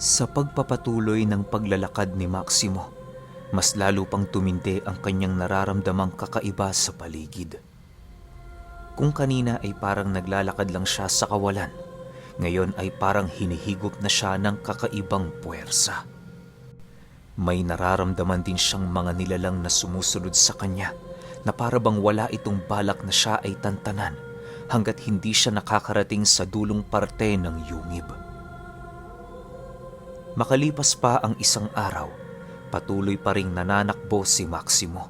Sa pagpapatuloy ng paglalakad ni Maximo, mas lalo pang tumindi ang kanyang nararamdamang kakaiba sa paligid. Kung kanina ay parang naglalakad lang siya sa kawalan, ngayon ay parang hinihigop na siya ng kakaibang puwersa. May nararamdaman din siyang mga nilalang na sumusunod sa kanya na para bang wala itong balak na siya ay tantanan hanggat hindi siya nakakarating sa dulong parte ng yungib. Makalipas pa ang isang araw, patuloy pa ring nananakbo si Maximo.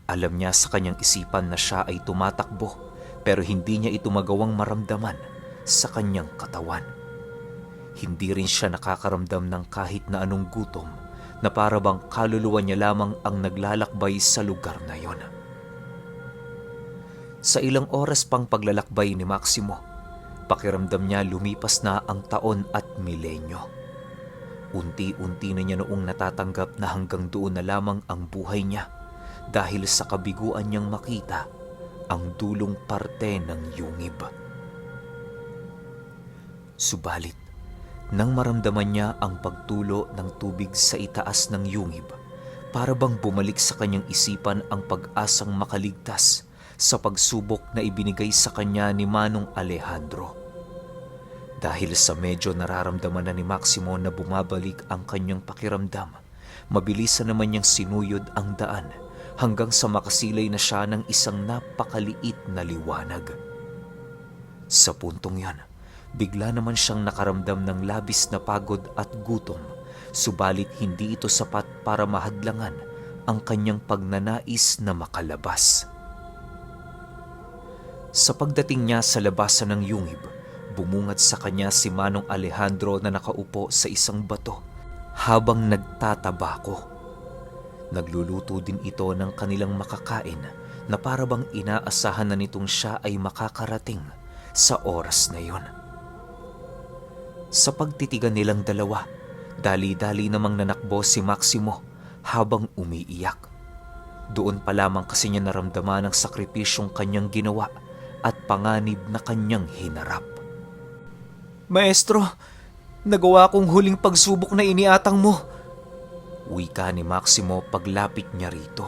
Alam niya sa kanyang isipan na siya ay tumatakbo pero hindi niya ito magawang maramdaman sa kanyang katawan. Hindi rin siya nakakaramdam ng kahit na anong gutom na para bang kaluluwa niya lamang ang naglalakbay sa lugar na yon. Sa ilang oras pang paglalakbay ni Maximo, pakiramdam niya lumipas na ang taon at milenyo. Unti-unti na niya noong natatanggap na hanggang doon na lamang ang buhay niya dahil sa kabiguan niyang makita ang dulong parte ng yungib. Subalit, nang maramdaman niya ang pagtulo ng tubig sa itaas ng yungib, para bang bumalik sa kanyang isipan ang pag-asang makaligtas sa pagsubok na ibinigay sa kanya ni Manong Alejandro. Dahil sa medyo nararamdaman na ni Maximo na bumabalik ang kanyang pakiramdam, mabilisan naman niyang sinuyod ang daan hanggang sa makasilay na siya ng isang napakaliit na liwanag. Sa puntong yan, bigla naman siyang nakaramdam ng labis na pagod at gutom, subalit hindi ito sapat para mahadlangan ang kanyang pagnanais na makalabas. Sa pagdating niya sa labasan ng yungib, bumungad sa kanya si Manong Alejandro na nakaupo sa isang bato habang nagtatabako. Nagluluto din ito ng kanilang makakain na para bang inaasahan na nitong siya ay makakarating sa oras na yon. Sa pagtitigan nilang dalawa, dali-dali namang nanakbo si Maximo habang umiiyak. Doon pa lamang kasi niya naramdaman ang sakripisyong kanyang ginawa at panganib na kanyang hinarap. "Maestro, nagawa kong huling pagsubok na iniatang mo," wika ni Maximo paglapit niya rito.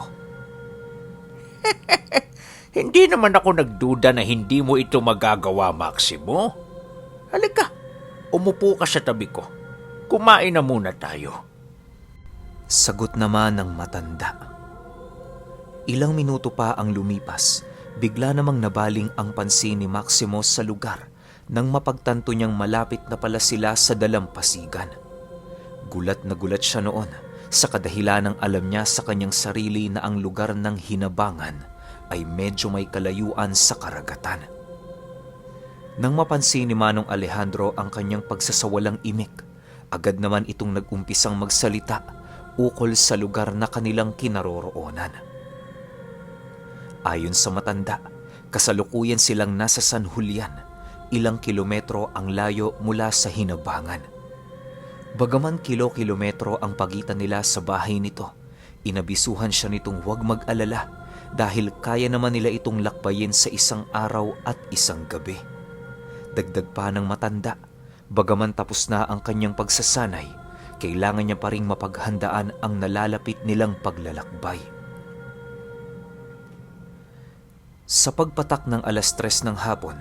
Hindi naman ako nagduda na hindi mo ito magagawa, Maximo. Halika, umupo ka sa tabi ko. Kumain na muna tayo. Sagot naman ng matanda. Ilang minuto pa ang lumipas, bigla namang nabaling ang pansin ni Maximo sa lugar nang mapagtanto niyang malapit na pala sila sa dalampasigan. Gulat na gulat siya noon sa kadahilanang alam niya sa kanyang sarili na ang lugar ng hinabangan ay medyo may kalayuan sa karagatan. Nang mapansin ni Manong Alejandro ang kanyang pagsasawalang imik, agad naman itong nag-umpisang magsalita ukol sa lugar na kanilang kinaroroonan. Ayon sa matanda, kasalukuyan silang nasa San Julian, ilang kilometro ang layo mula sa hinabangan. Bagaman kilo-kilometro ang pagitan nila sa bahay nito, inabisuhan siya nitong huwag mag-alala dahil kaya naman nila itong lakbayin sa isang araw at isang gabi. Dagdag pa ng matanda, bagaman tapos na ang kanyang pagsasanay, kailangan niya pa ring mapaghandaan ang nalalapit nilang paglalakbay. Sa pagpatak ng 3:00 ng hapon,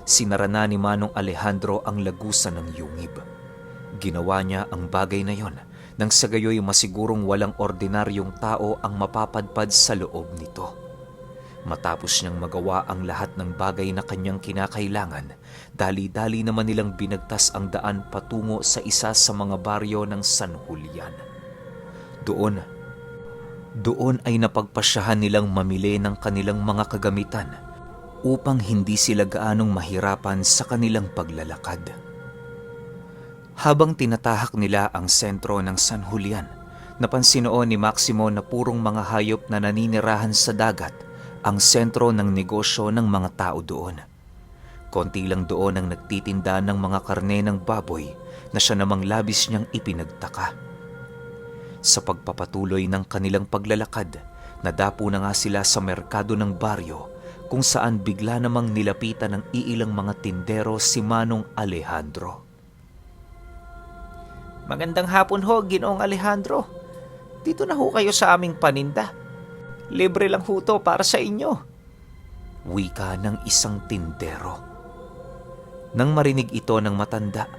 sinara na ni Manong Alejandro ang lagusan ng yungib. Ginawa niya ang bagay na yon nang sa gayoy masigurong walang ordinaryong tao ang mapapadpad sa loob nito. Matapos niyang magawa ang lahat ng bagay na kanyang kinakailangan, dali-dali naman nilang binagtas ang daan patungo sa isa sa mga baryo ng San Julian. Doon ay napagpasyahan nilang mamili ng kanilang mga kagamitan upang hindi sila gaanong mahirapan sa kanilang paglalakad. Habang tinatahak nila ang sentro ng San Julian, napansin noon ni Maximo na purong mga hayop na naninirahan sa dagat ang sentro ng negosyo ng mga tao doon. Konti lang doon ang nagtitinda ng mga karne ng baboy na siya namang labis niyang ipinagtaka. Sa pagpapatuloy ng kanilang paglalakad, nadapo na nga sila sa merkado ng baryo kung saan bigla namang nilapitan ng iilang mga tindero si Manong Alejandro. Magandang hapon ho, Ginoong Alejandro. Dito na ho kayo sa aming paninda. Libre lang ho to para sa inyo. Wika ng isang tindero. Nang marinig ito ng matanda,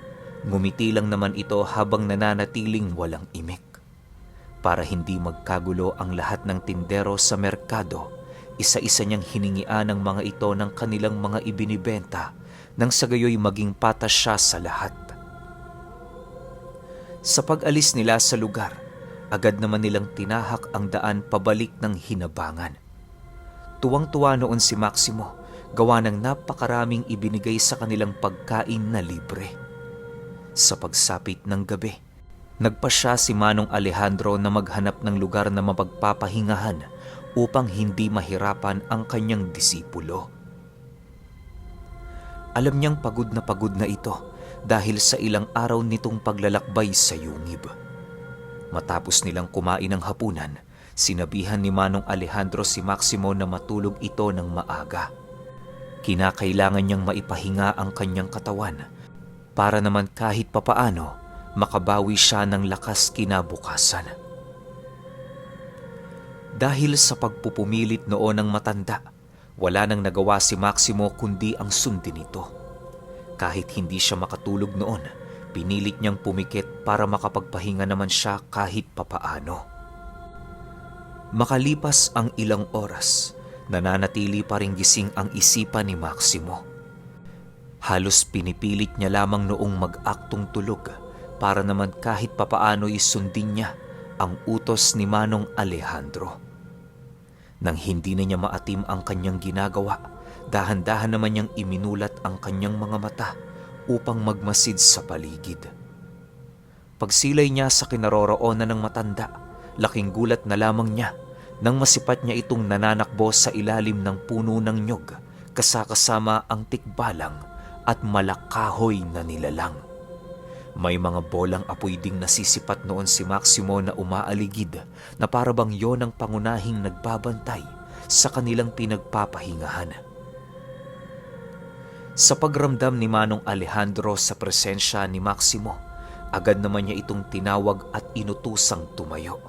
ngumiti lang naman ito habang nananatiling walang imik. Para hindi magkagulo ang lahat ng tindero sa merkado, isa-isa niyang hiningian ang mga ito ng kanilang mga ibinibenta nang sa gayoy maging patas siya sa lahat. Sa pag-alis nila sa lugar, agad naman nilang tinahak ang daan pabalik ng hinabangan. Tuwang-tuwa noon si Maximo, gawa ng napakaraming ibinigay sa kanilang pagkain na libre. Sa pagsapit ng gabi, nagpasya si Manong Alejandro na maghanap ng lugar na mapagpapahingahan upang hindi mahirapan ang kanyang disipulo. Alam niyang pagod na ito dahil sa ilang araw nitong paglalakbay sa yungib. Matapos nilang kumain ng hapunan, sinabihan ni Manong Alejandro si Maximo na matulog ito ng maaga. Kinakailangan niyang maipahinga ang kanyang katawan para naman kahit papaano makabawi siya ng lakas kinabukasan. Dahil sa pagpupumilit noon ng matanda, wala nang nagawa si Maximo kundi ang sundin ito. Kahit hindi siya makatulog noon, pinilit niyang pumikit para makapagpahinga naman siya kahit papaano. Makalipas ang ilang oras, nananatili pa ring gising ang isipan ni Maximo. Halos pinipilit niya lamang noong mag-aktong tulog para naman kahit papaano isundin niya ang utos ni Manong Alejandro. Nang hindi na niya maatim ang kanyang ginagawa, dahan-dahan naman niyang iminulat ang kanyang mga mata upang magmasid sa paligid. Pagsilay niya sa kinaroroonan ng matanda, laking gulat na lamang niya nang masipat niya itong nananakbo sa ilalim ng puno ng nyog, kasama ang tikbalang at malakahoy na nilalang. May mga bolang apoy ding nasisipat noon si Maximo na umaaligid na parabang yon ang pangunahing nagbabantay sa kanilang pinagpapahingahan. Sa pagramdam ni Manong Alejandro sa presensya ni Maximo, agad naman niya itong tinawag at inutusang tumayo.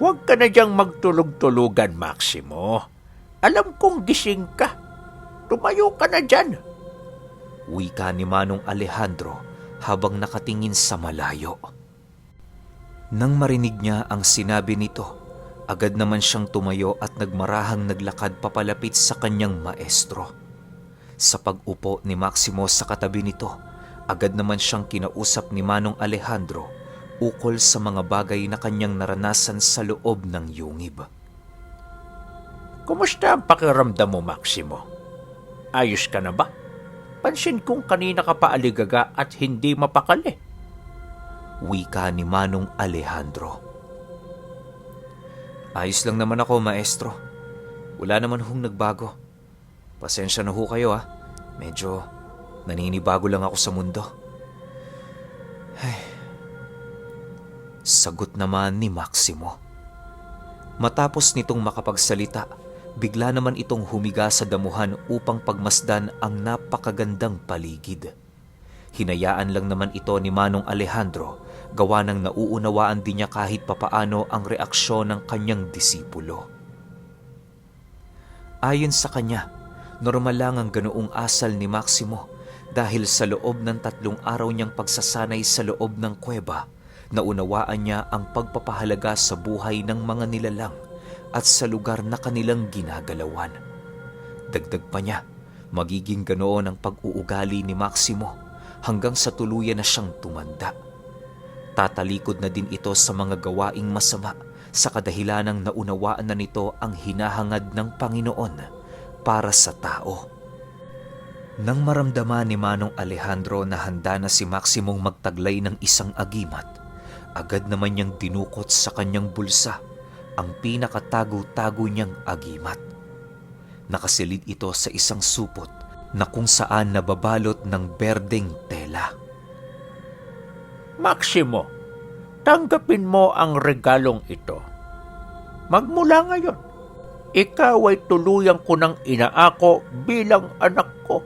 Huwag ka na diyang magtulog-tulugan, Maximo. Alam kong gising ka. Tumayo ka na dyan. Wika ni Manong Alejandro habang nakatingin sa malayo. Nang marinig niya ang sinabi nito, agad naman siyang tumayo at nagmarahang naglakad papalapit sa kanyang maestro. Sa pag-upo ni Maximo sa katabi nito, agad naman siyang kinausap ni Manong Alejandro ukol sa mga bagay na kanyang naranasan sa loob ng yungib. Kumusta ang pakiramdam mo, Maximo? Ayos ka na ba? Pansin kong kanina ka pa aligaga at hindi mapakali. Wika ni Manong Alejandro. Ayos lang naman ako, maestro. Wala naman hong nagbago. Pasensya na ho kayo Medyo naninibago lang ako sa mundo. Sagot naman ni Maximo. Matapos nitong makapagsalita, bigla naman itong humiga sa damuhan upang pagmasdan ang napakagandang paligid. Hinayaan lang naman ito ni Manong Alejandro, gawa ng nauunawaan din niya kahit papaano ang reaksyon ng kanyang disipulo. Ayon sa kanya, normal lang ang ganoong asal ni Maximo dahil sa loob ng 3 araw niyang pagsasanay sa loob ng kuweba, naunawaan niya ang pagpapahalaga sa buhay ng mga nilalang at sa lugar na kanilang ginagalawan. Dagdag pa niya, magiging ganoon ang pag-uugali ni Maximo hanggang sa tuluyan na siyang tumanda. Tatalikod na din ito sa mga gawaing masama sa kadahilanang naunawaan na nito ang hinahangad ng Panginoon para sa tao. Nang maramdaman ni Manong Alejandro na handa na si Maximong magtaglay ng isang agimat, agad naman niyang dinukot sa kanyang bulsa ang pinakatago-tago niyang agimat. Nakasilid ito sa isang supot na kung saan nababalot ng berdeng tela. Maximo, tanggapin mo ang regalong ito. Magmula ngayon, ikaw ay tuluyan ko ng inaako bilang anak ko.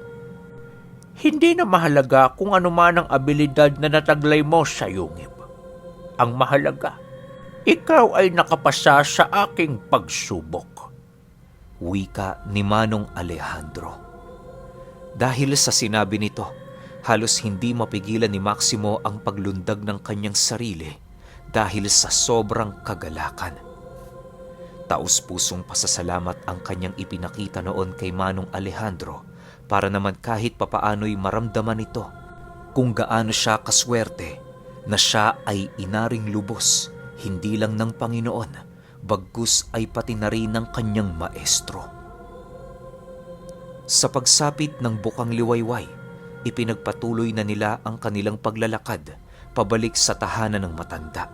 Hindi na mahalaga kung ano man ang abilidad na nataglay mo sa yungib. Ang mahalaga, ikaw ay nakapasa sa aking pagsubok. Wika ni Manong Alejandro. Dahil sa sinabi nito, halos hindi mapigilan ni Maximo ang paglundag ng kanyang sarili dahil sa sobrang kagalakan. Taus-pusong pasasalamat ang kanyang ipinakita noon kay Manong Alejandro para naman kahit papaano'y maramdaman ito kung gaano siya kaswerte na siya ay inaring lubos, hindi lang ng Panginoon, bagkus ay pati na rin ng kanyang maestro. Sa pagsapit ng bukang liwayway, ipinagpatuloy na nila ang kanilang paglalakad pabalik sa tahanan ng matanda.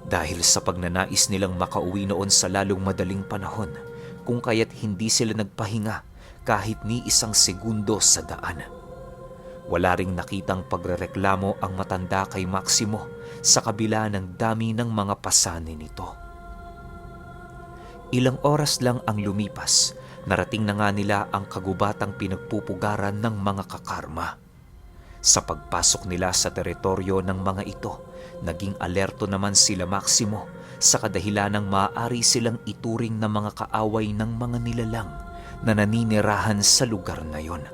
Dahil sa pagnanais nilang makauwi noon sa lalong madaling panahon, kung kaya't hindi sila nagpahinga kahit ni isang segundo sa daan. Wala ring nakitang pagrereklamo ang matanda kay Maximo sa kabila ng dami ng mga pasanin nito. Ilang oras lang ang lumipas, narating na nga nila ang kagubatang pinagpupugaran ng mga kakarma. Sa pagpasok nila sa teritoryo ng mga ito, naging alerto naman sila Maximo sa kadahilanang maaari silang ituring na mga kaaway ng mga nilalang na naninirahan sa lugar na yon.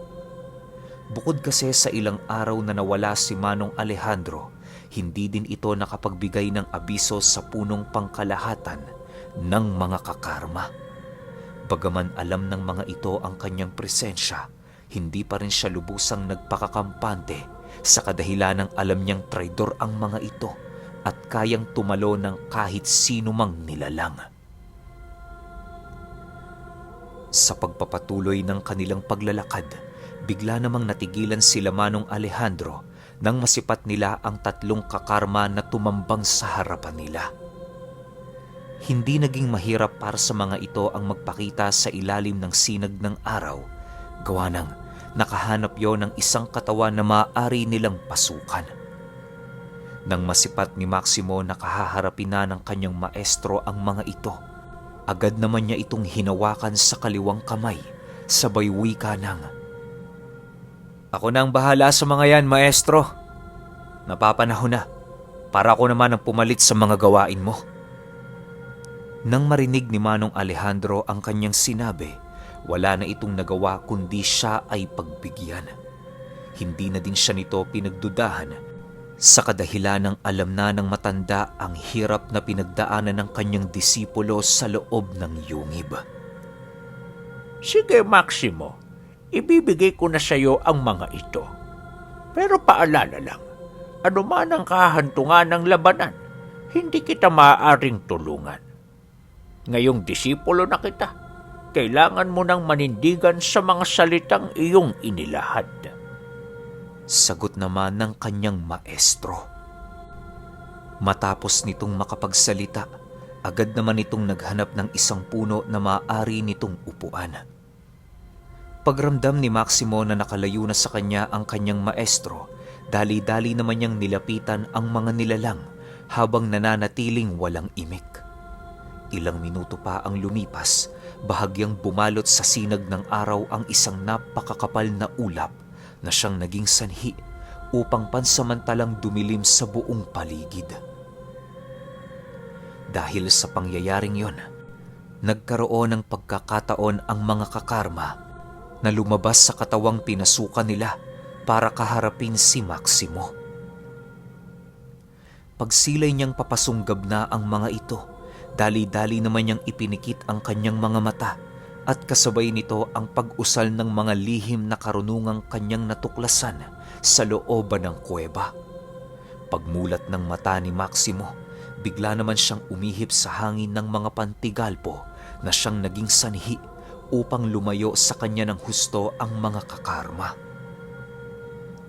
Bukod kasi sa ilang araw na nawala si Manong Alejandro, hindi din ito nakapagbigay ng abiso sa punong pangkalahatan ng mga kakarma. Bagaman alam ng mga ito ang kanyang presensya, hindi pa rin siya lubusang nagpakakampante sa kadahilanang alam niyang traidor ang mga ito at kayang tumalo ng kahit sino mang nilalang. Sa pagpapatuloy ng kanilang paglalakad, bigla namang natigilan sila Manong Alejandro nang masipat nila ang tatlong kakarma na tumambang sa harapan nila. Hindi naging mahirap para sa mga ito ang magpakita sa ilalim ng sinag ng araw, gawa ng nakahanap yon ng isang katawan na maaari nilang pasukan. Nang masipat ni Maximo na kahaharapin na ng kanyang maestro ang mga ito, agad naman niya itong hinawakan sa kaliwang kamay, sabay wika ng, "Ako na ang bahala sa mga yan, maestro. Napapanahon na, para ako naman ang pumalit sa mga gawain mo." Nang marinig ni Manong Alejandro ang kanyang sinabi, wala na itong nagawa kundi siya ay pagbigyan. Hindi na din siya nito pinagdudahan sa kadahilanang alam na ng matanda ang hirap na pinagdaanan ng kanyang disipulo sa loob ng yungib. Sige, Maximo, ibibigay ko na sa iyo ang mga ito. Pero paalala lang, ano man ang kahantungan ng labanan, hindi kita maaaring tulungan. Ngayong disipulo na kita, kailangan mo nang manindigan sa mga salitang iyong inilahad. Sagot naman ng kanyang maestro. Matapos nitong makapagsalita, agad naman itong naghanap ng isang puno na maaari nitong upuan. Pagramdam ni Maximo na nakalayo na sa kanya ang kanyang maestro, dali-dali naman niyang nilapitan ang mga nilalang habang nananatiling walang imik. Ilang minuto pa ang lumipas, bahagyang bumalot sa sinag ng araw ang isang napakakapal na ulap na siyang naging sanhi upang pansamantalang dumilim sa buong paligid. Dahil sa pangyayaring yon, nagkaroon ng pagkakataon ang mga kakarma na lumabas sa katawang pinasukan nila para kaharapin si Maximo. Pagsilay niyang papasunggab na ang mga ito, dali-dali naman niyang ipinikit ang kanyang mga mata at kasabay nito ang pag-usal ng mga lihim na karunungang kanyang natuklasan sa looban ng kuweba. Pagmulat ng mata ni Maximo, bigla naman siyang umihip sa hangin ng mga pantigalpo na siyang naging sanhi upang lumayo sa kanya ng husto ang mga kakarma.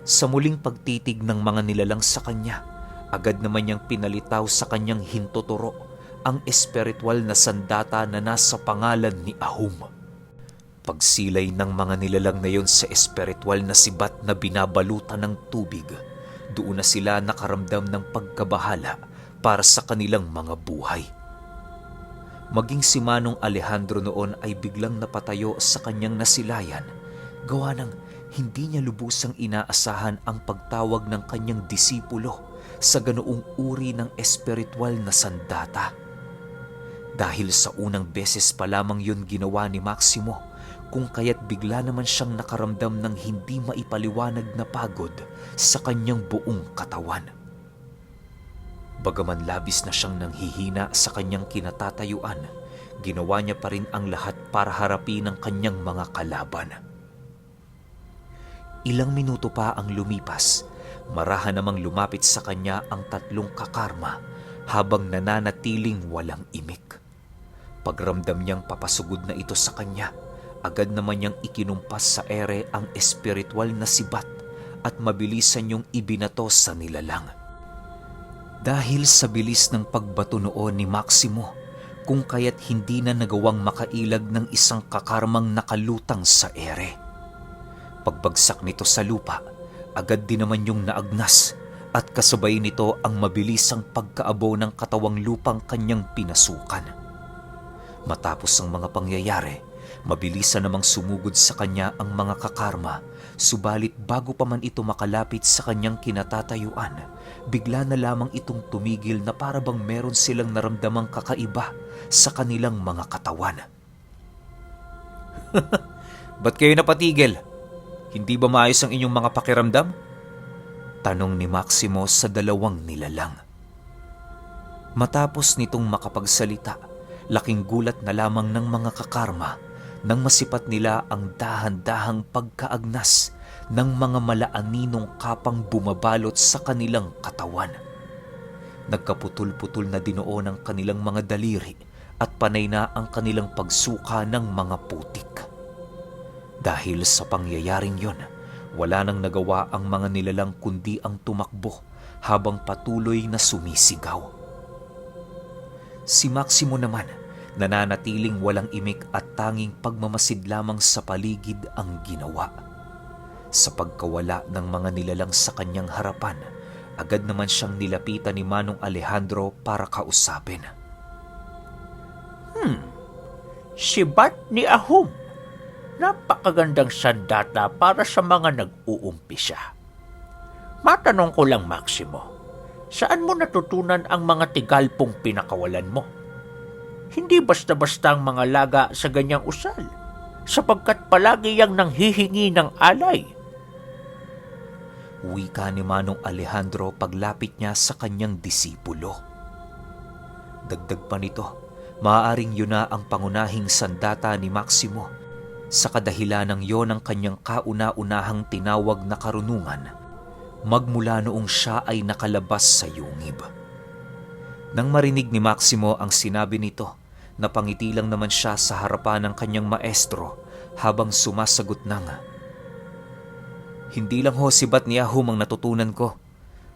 Sa muling pagtitig ng mga nilalang sa kanya, agad naman niyang pinalitaw sa kanyang hintuturo ang espiritual na sandata na nasa pangalan ni Ahum. Pagsilay ng mga nilalang na yon sa espiritual na sibat na binabalutan ng tubig, doon na sila nakaramdam ng pagkabahala para sa kanilang mga buhay. Maging si Manong Alejandro noon ay biglang napatayo sa kanyang nasilayan, gawa ng Hindi niya lubusang inaasahan ang pagtawag ng kanyang disipulo sa ganoong uri ng espiritual na sandata. Dahil sa unang beses pa lamang yun ginawa ni Maximo, kung kaya't bigla naman siyang nakaramdam ng hindi maipaliwanag na pagod sa kanyang buong katawan. Bagaman labis na siyang nanghihina sa kanyang kinatatayuan, ginawa niya pa rin ang lahat para harapin ang kanyang mga kalaban. Ilang minuto pa ang lumipas, marahan namang lumapit sa kanya ang 3 kakarma habang nananatiling walang imik. Pagramdam niyang papasugod na ito sa kanya, agad naman niyang ikinumpas sa ere ang espiritual na sibat at mabilisan niyong ibinato sa nilalang. Dahil sa bilis ng pagbato noon ni Maximo, kung kaya't hindi na nagawang makailag ng isang kakarmang nakalutang sa ere. Pagbagsak nito sa lupa, agad din naman yung naagnas at kasabay nito ang mabilisang pagkaabo ng katawang lupang kanyang pinasukan. Matapos ang mga pangyayari, mabilisan namang sumugod sa kanya ang mga kakarma, subalit bago pa man ito makalapit sa kanyang kinatatayuan, bigla na lamang itong tumigil na para bang meron silang naramdamang kakaiba sa kanilang mga katawan. Ba't kayo napatigil? Hindi ba maayos ang inyong mga pakiramdam? Tanong ni Maximo sa 2 nilalang. Matapos nitong makapagsalita, laking gulat na lamang ng mga kakarma nang masipat nila ang dahan-dahang pagkaagnas ng mga malaaninong kapang bumabalot sa kanilang katawan. Nagkaputol-putol na dinoo ng kanilang mga daliri at panay na ang kanilang pagsuka ng mga putik. Dahil sa pangyayaring yon, wala nang nagawa ang mga nilalang kundi ang tumakbo habang patuloy na sumisigaw. Si Maximo naman, nananatiling walang imik at tanging pagmamasid lamang sa paligid ang ginawa. Sa pagkawala ng mga nilalang sa kanyang harapan, agad naman siyang nilapitan ni Manong Alejandro para kausapin. Sibat ni Ahum. Napakagandang sandata para sa mga nag-uumpisa. Matanong ko lang, Maximo, saan mo natutunan ang mga tigalpong pinakawalan mo? Hindi basta-basta ang mga laga sa ganyang usal, sapagkat palagi yang nanghihingi ng alay. Wika ni Manong Alejandro paglapit niya sa kanyang disipulo. Dagdag pa nito, maaaring yun na ang pangunahing sandata ni Maximo. Sa kadahilanang yon ang kanyang kauna-unahang tinawag na karunungan, magmula noong siya ay nakalabas sa yungib. Nang marinig ni Maximo ang sinabi nito, napangiti lang naman siya sa harapan ng kanyang maestro habang sumasagot ng, "Hindi lang ho sibat ni Ahum ang natutunan ko.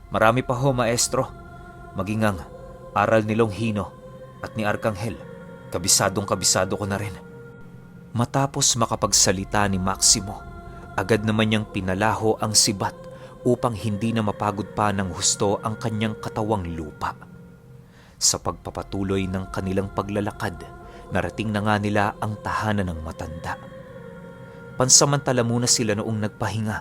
Marami pa ho, maestro. Maging ang aral ni Longhino at ni Arkanghel, kabisadong-kabisado ko na rin." Matapos makapagsalita ni Maximo, agad naman niyang pinalaho ang sibat upang hindi na mapagod pa ng husto ang kanyang katawang lupa. Sa pagpapatuloy ng kanilang paglalakad, narating na nga nila ang tahanan ng matanda. Pansamantala muna sila noong nagpahinga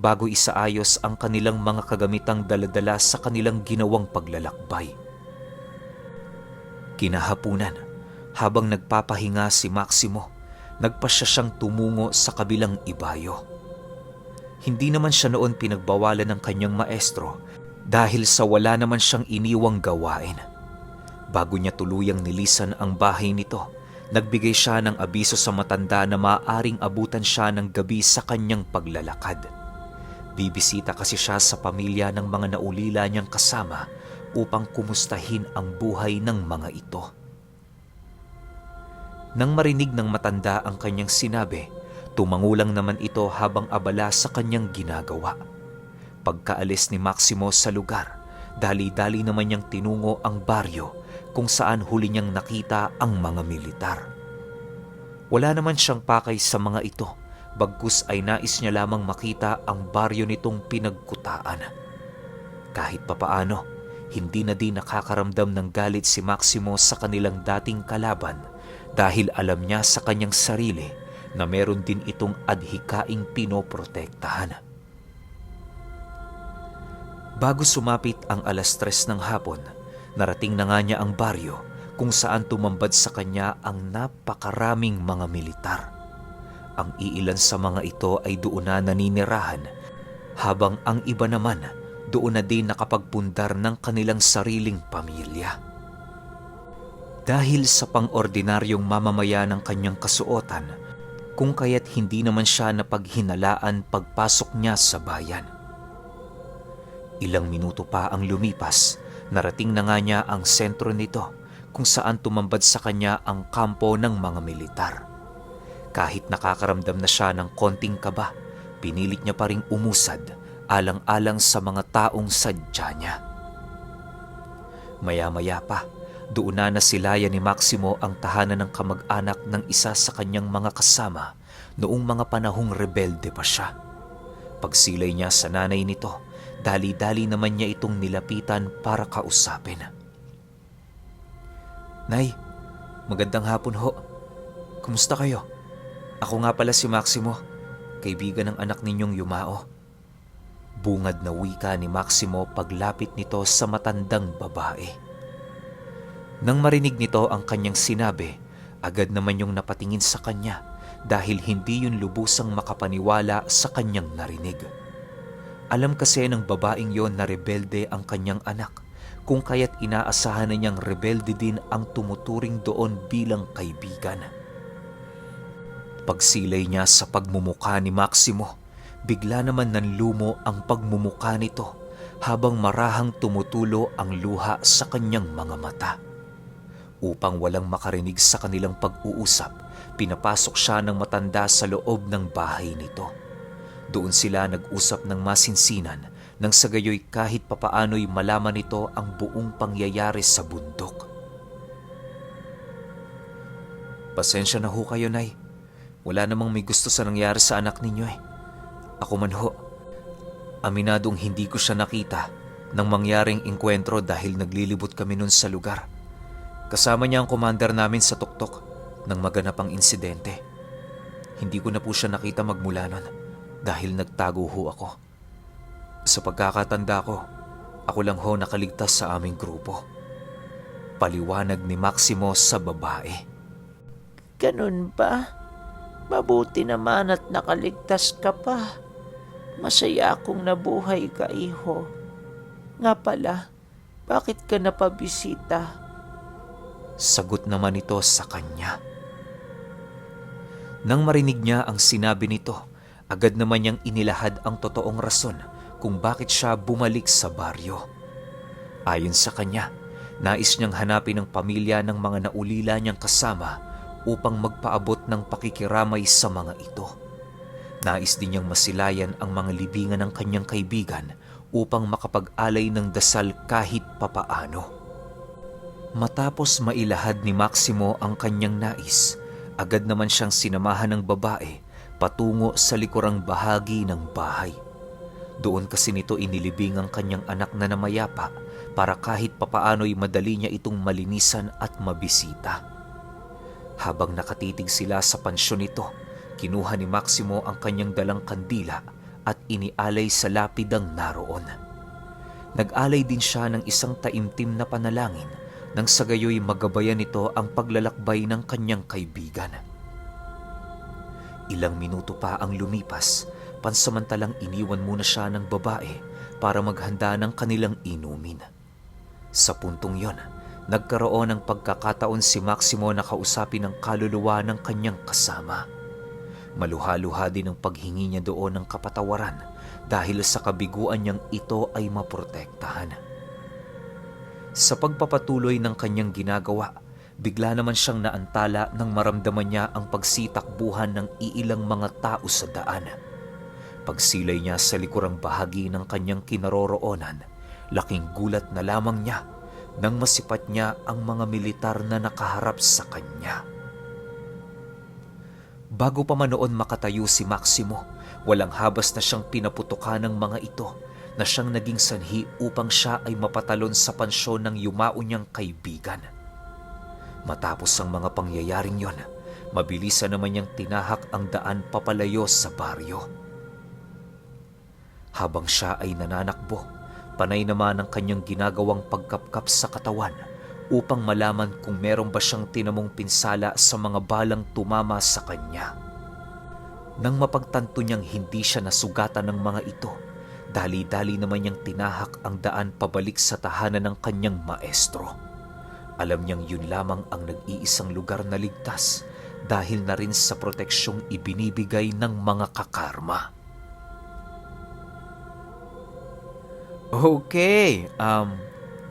bago isaayos ang kanilang mga kagamitang daladala sa kanilang ginawang paglalakbay. Kinahapunan, habang nagpapahinga si Maximo, nagpasya siyang tumungo sa kabilang ibayo. Hindi naman siya noon pinagbawalan ng kanyang maestro dahil sa wala naman siyang iniwang gawain. Bago niya tuluyang nilisan ang bahay nito, nagbigay siya ng abiso sa matanda na maaaring abutan siya ng gabi sa kanyang paglalakad. Bibisita kasi siya sa pamilya ng mga naulila niyang kasama upang kumustahin ang buhay ng mga ito. Nang marinig ng matanda ang kanyang sinabi, tumangulang naman ito habang abala sa kanyang ginagawa. Pagkaalis ni Maximo sa lugar, dali-dali naman niyang tinungo ang baryo kung saan huli niyang nakita ang mga militar. Wala naman siyang pakay sa mga ito, bagkus ay nais niya lamang makita ang baryo nitong pinagkutaan. Kahit papaano, hindi na din nakakaramdam ng galit si Maximo sa kanilang dating kalaban dahil alam niya sa kanyang sarili na meron din itong adhikaing pinoprotektahan. Bago sumapit ang 3:00 ng hapon, narating na nga niya ang baryo kung saan tumambad sa kanya ang napakaraming mga militar. Ang iilan sa mga ito ay doon na naninirahan, habang ang iba naman doon na din nakapagpundar ng kanilang sariling pamilya. Dahil sa pang-ordinaryong mamamaya ng kanyang kasuotan, kung kaya't hindi naman siya napaghinalaan pagpasok niya sa bayan. Ilang minuto pa ang lumipas, narating na nga niya ang sentro nito kung saan tumambad sa kanya ang kampo ng mga militar. Kahit nakakaramdam na siya ng konting kaba, pinilit niya pa ring umusad alang-alang sa mga taong sadya niya. Maya-maya pa, doon na nasilayan ni Maximo ang tahanan ng kamag-anak ng isa sa kanyang mga kasama noong mga panahong rebelde pa siya. Pagsilay niya sa nanay nito, dali-dali naman niya itong nilapitan para kausapin. "Nay, magandang hapon ho. Kumusta kayo? Ako nga pala si Maximo, kaibigan ng anak ninyong Yumao." Bungad na wika ni Maximo paglapit nito sa matandang babae. Nang marinig nito ang kanyang sinabi, agad naman yung napatingin sa kanya dahil hindi yun lubusang makapaniwala sa kanyang narinig. Alam kasi ng babaeng yon na rebelde ang kanyang anak, kung kaya't inaasahan na niyang rebelde din ang tumuturing doon bilang kaibigan. Pagsilay niya sa pagmumuka ni Maximo, bigla naman nanlumo ang pagmumuka nito habang marahang tumutulo ang luha sa kanyang mga mata. Upang walang makarinig sa kanilang pag-uusap, pinapasok siya ng matanda sa loob ng bahay nito. Doon sila nag-usap ng masinsinan nang sa gayoy kahit papaano'y malaman nito ang buong pangyayari sa bundok. "Pasensya na ho kayo, Nay. Wala namang may gusto sa nangyari sa anak ninyo eh. Ako man ho, aminadong hindi ko siya nakita nang mangyaring engkwentro dahil naglilibot kami nun sa lugar. Kasama niya ang commander namin sa tuktok nang maganap ang insidente. Hindi ko na po siya nakita magmula nun dahil nagtago ho ako. Sa pagkakatanda ko, ako lang ho nakaligtas sa aming grupo." Paliwanag ni Maximo sa babae. "Ganun ba? Mabuti naman at nakaligtas ka pa. Masaya akong nabuhay ka, iho. Nga pala, bakit ka napabisita?" Sagot naman ito sa kanya. Nang marinig niya ang sinabi nito, agad naman niyang inilahad ang totoong rason kung bakit siya bumalik sa baryo. Ayon sa kanya, nais niyang hanapin ang pamilya ng mga naulila niyang kasama upang magpaabot ng pakikiramay sa mga ito. Nais din niyang masilayan ang mga libingan ng kanyang kaibigan upang makapag-alay ng dasal kahit papaano. Matapos mailahad ni Maximo ang kanyang nais, agad naman siyang sinamahan ng babae patungo sa likurang bahagi ng bahay. Doon kasi nito inilibing ang kanyang anak na namayapa para kahit papaano'y madali niya itong malinisan at mabisita. Habang nakatitig sila sa pansyon nito, kinuha ni Maximo ang kanyang dalang kandila at inialay sa lapidang naroon. Nag-alay din siya ng isang taimtim na panalangin nang sa gayoy magabayan nito ang paglalakbay ng kanyang kaibigan. Ilang minuto pa ang lumipas, pansamantalang iniwan muna siya ng babae para maghanda ng kanilang inumin. Sa puntong yon, nagkaroon ng pagkakataon si Maximo na kausapin ang kaluluwa ng kanyang kasama. Maluha-luha din ang paghingi niya doon ng kapatawaran dahil sa kabiguan niyang ito ay maprotektahan. Sa pagpapatuloy ng kanyang ginagawa, bigla naman siyang naantala nang maramdaman niya ang pagsitakbuhan ng iilang mga tao sa daan. Pagsilay niya sa likurang bahagi ng kanyang kinaroroonan, laking gulat na lamang niya nang masipat niya ang mga militar na nakaharap sa kanya. Bago pa man noon makatayo si Maximo, walang habas na siyang pinaputukan ng mga ito na siyang naging sanhi upang siya ay mapatalon sa pansyon ng yumao niyang kaibigan. Matapos ang mga pangyayaring yon, Mabilisan naman niyang tinahak ang daan papalayo sa baryo. Habang siya ay nananakbo, panay naman ang kanyang ginagawang pagkapkap sa katawan upang malaman kung meron ba siyang tinamong pinsala sa mga balang tumama sa kanya. Nang mapagtanto niyang hindi siya nasugatan ng mga ito, dali-dali naman niyang tinahak ang daan pabalik sa tahanan ng kanyang maestro. Alam niyang yun lamang ang nag-iisang lugar na ligtas dahil na rin sa proteksyong ibinibigay ng mga kakarma. Okay,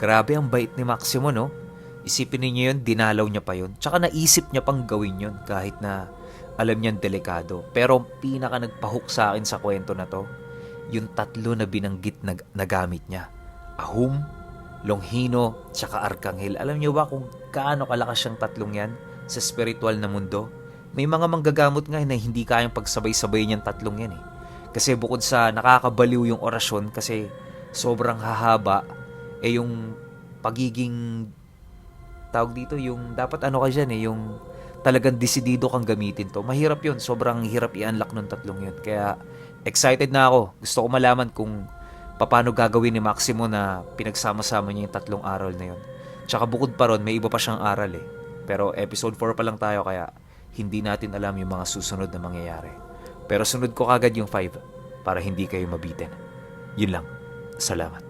grabe ang bait ni Maximo, no? Isipin niyo yun, dinalaw niya pa yun. Tsaka naisip niya pang gawin yun kahit na alam niyang delikado. Pero pinaka nagpahook sa akin sa kwento na to, yung tatlo na binanggit na gamit niya. Ahum, Longhino, tsaka Arkanghel. Alam niyo ba kung gaano kalakas yung tatlong yan sa spiritual na mundo? May mga manggagamot nga na hindi kayang pagsabay-sabay niyang tatlong yan eh. Kasi bukod sa nakakabaliw yung orasyon kasi sobrang hahaba, yung pagiging tawag dito, yung dapat ano ka dyan yung talagang desidido kang gamitin to. Mahirap yun, sobrang hirap i-unlock ng tatlong yun. Kaya excited na ako. Gusto ko malaman kung paano gagawin ni Maximo na pinagsama-sama niya yung tatlong aral na yun. Tsaka bukod pa ron, may iba pa siyang aral eh. Pero episode 4 pa lang tayo kaya hindi natin alam yung mga susunod na mangyayari. Pero sunod ko kagad yung 5 para hindi kayo mabitin. Yun lang. Salamat.